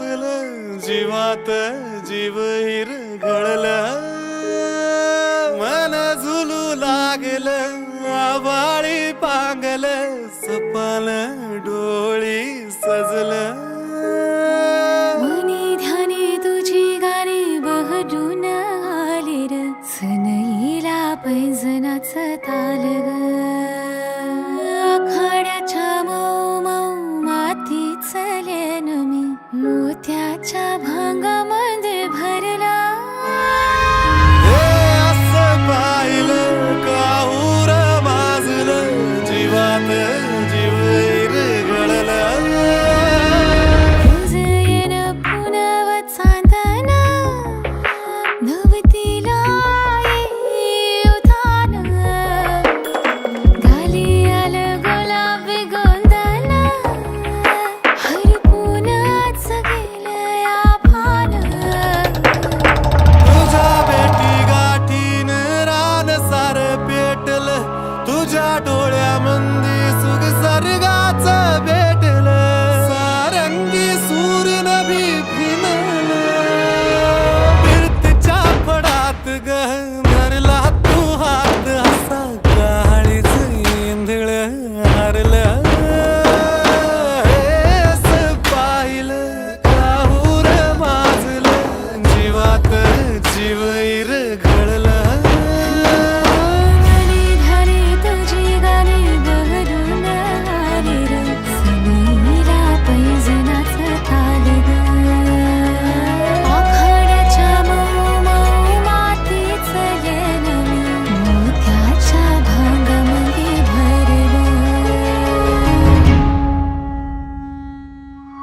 लागलं जीवात जीव हिरघळलं मन झुलू लागलं आभाळी पांगलं सपाल डोळी सजलं मनी ध्यानी तुझी गाणी बहरून आले र सनईला पैंजनाचं ताल ग आखाड्याच्या मऊ मऊ मातीत चलेन मी मोत्याच्या भांगा